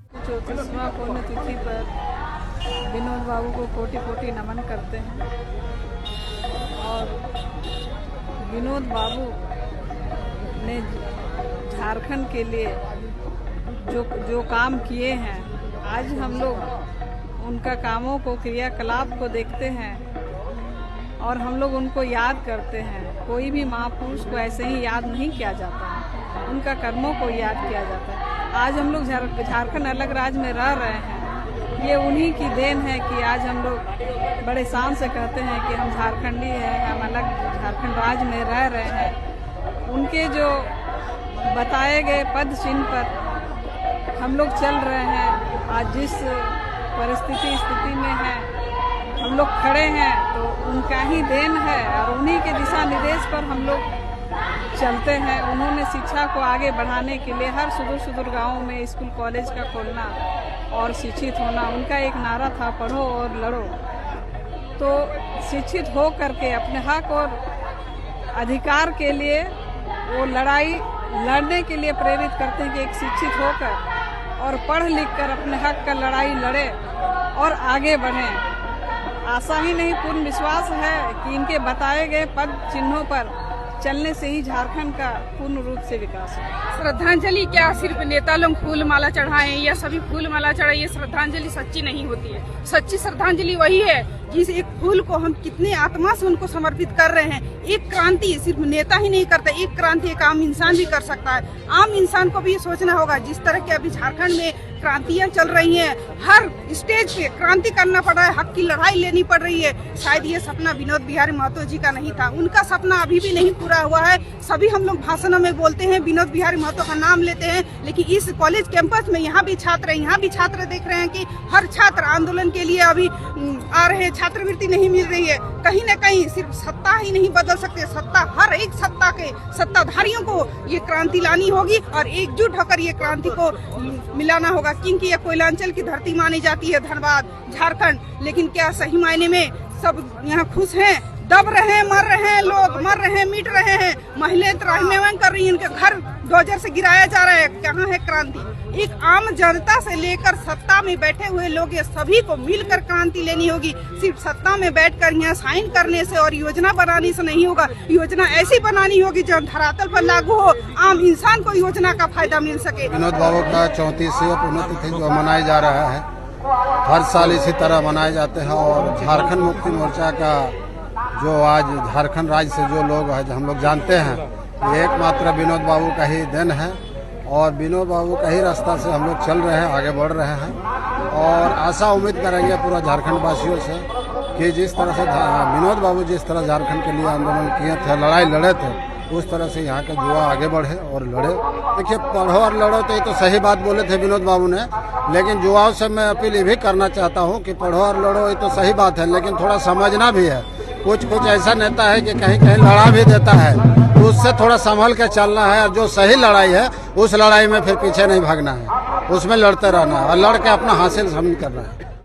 34वां पुण्यतिथि पर विनोद बाबू को कोटि कोटि नमन करते हैं। और विनोद बाबू ने झारखंड के लिए जो काम किए हैं, आज हम लोग उनका कामों को, क्रियाकलाप को देखते हैं और हम लोग उनको याद करते हैं। कोई भी महापुरुष को ऐसे ही याद नहीं किया जाता है, उनका कर्मों को याद किया जाता है। आज हम लोग झारखंड अलग राज्य में रह रहे हैं, ये उन्हीं की देन है कि आज हम लोग बड़े शान से कहते हैं कि हम झारखंडी हैं, हम अलग झारखंड राज्य में रह रहे हैं। उनके जो बताए गए पद चिन्ह पर हम लोग चल रहे हैं। आज जिस स्थिति में है हम लोग खड़े हैं, तो उनका ही देन है और उन्हीं के दिशा निर्देश पर हम लोग चलते हैं। उन्होंने शिक्षा को आगे बढ़ाने के लिए हर सुदूर गांवों में स्कूल कॉलेज का खोलना और शिक्षित होना, उनका एक नारा था, पढ़ो और लड़ो। तो शिक्षित हो करके अपने हक और अधिकार के लिए वो लड़ाई लड़ने के लिए प्रेरित करते हैं कि एक शिक्षित होकर और पढ़ लिख कर अपने हक का लड़ाई लड़े और आगे बढ़ें। आशा ही नहीं, पूर्ण विश्वास है कि इनके बताए गए पद चिन्हों पर चलने से ही झारखंड का पूर्ण रूप से विकास है। श्रद्धांजलि क्या सिर्फ नेता लोग फूल माला चढ़ाएं या सभी फूल माला चढ़ाएं, ये श्रद्धांजलि सच्ची नहीं होती है। सच्ची श्रद्धांजलि वही है जिस एक फूल को हम कितने आत्मा से उनको समर्पित कर रहे हैं। एक क्रांति सिर्फ नेता ही नहीं करता, एक क्रांति एक आम इंसान भी कर सकता है। आम इंसान को भी ये सोचना होगा, जिस तरह के अभी झारखंड में क्रांतियां चल रही हैं, हर स्टेज पे क्रांति करना पड़ रहा है, हक की लड़ाई लेनी पड़ रही है। शायद ये सपना विनोद बिहारी महतो जी का नहीं था, उनका सपना अभी भी नहीं पूरा हुआ है। सभी हम लोग भाषणों में बोलते हैं, विनोद बिहारी महतो का नाम लेते हैं, लेकिन इस कॉलेज कैंपस में यहाँ भी छात्र देख रहे हैं कि हर छात्र आंदोलन के लिए अभी आ रहे हैं, छात्रवृत्ति नहीं मिल रही है। कहीं न कहीं सिर्फ सत्ता ही नहीं बदल सकते, सत्ता हर एक सत्ता के सत्ताधारियों को ये क्रांति लानी होगी और एकजुट होकर ये क्रांति को मिलाना होगा। क्योंकि ये कोयलांचल की धरती मानी जाती है, धनबाद, झारखंड, लेकिन क्या सही मायने में सब यहाँ खुश हैं? दब रहे हैं, मर रहे हैं, लोग मर रहे हैं, मिट रहे हैं, महिलाएं त्राहिमाम कर रही हैं, उनके घर डोजर से गिराया जा रहा है। कहाँ है क्रांति? एक आम जनता से लेकर सत्ता में बैठे हुए लोग, ये सभी को मिलकर क्रांति लेनी होगी। सिर्फ सत्ता में बैठकर यहाँ साइन करने से और योजना बनाने से नहीं होगा। योजना ऐसी बनानी होगी जो धरातल पर लागू हो, आम इंसान को योजना का फायदा मिल सके। विनोद बाबू का 34वां पुण्यतिथि जो मनाया जा रहा है, हर साल इसी तरह मनाए जाते हैं। और झारखंड मुक्ति मोर्चा का जो आज झारखंड राज्य से जो लोग हैं, जो हम लोग जानते हैं, ये एकमात्र विनोद बाबू का ही देन है और विनोद बाबू का ही रास्ता से हम लोग चल रहे हैं, आगे बढ़ रहे हैं। और आशा उम्मीद करेंगे पूरा झारखंड वासियों से कि जिस तरह से विनोद बाबू जिस तरह झारखंड के लिए आंदोलन किए थे, लड़ाई लड़े थे, उस तरह से यहाँ के युवा आगे बढ़े और लड़े। देखिए, पढ़ो और लड़ो तो ये तो सही बात बोले थे विनोद बाबू ने, लेकिन युवाओं से मैं अपील ये भी करना चाहता हूँ कि पढ़ो और लड़ो ये तो सही बात है, लेकिन थोड़ा समझना भी है। कुछ ऐसा नेता है कि कहीं कहीं लड़ा भी देता है, तो उससे थोड़ा संभल के चलना है। और जो सही लड़ाई है, उस लड़ाई में फिर पीछे नहीं भागना है, उसमें लड़ते रहना है और लड़ के अपना हासिल समझ करना है।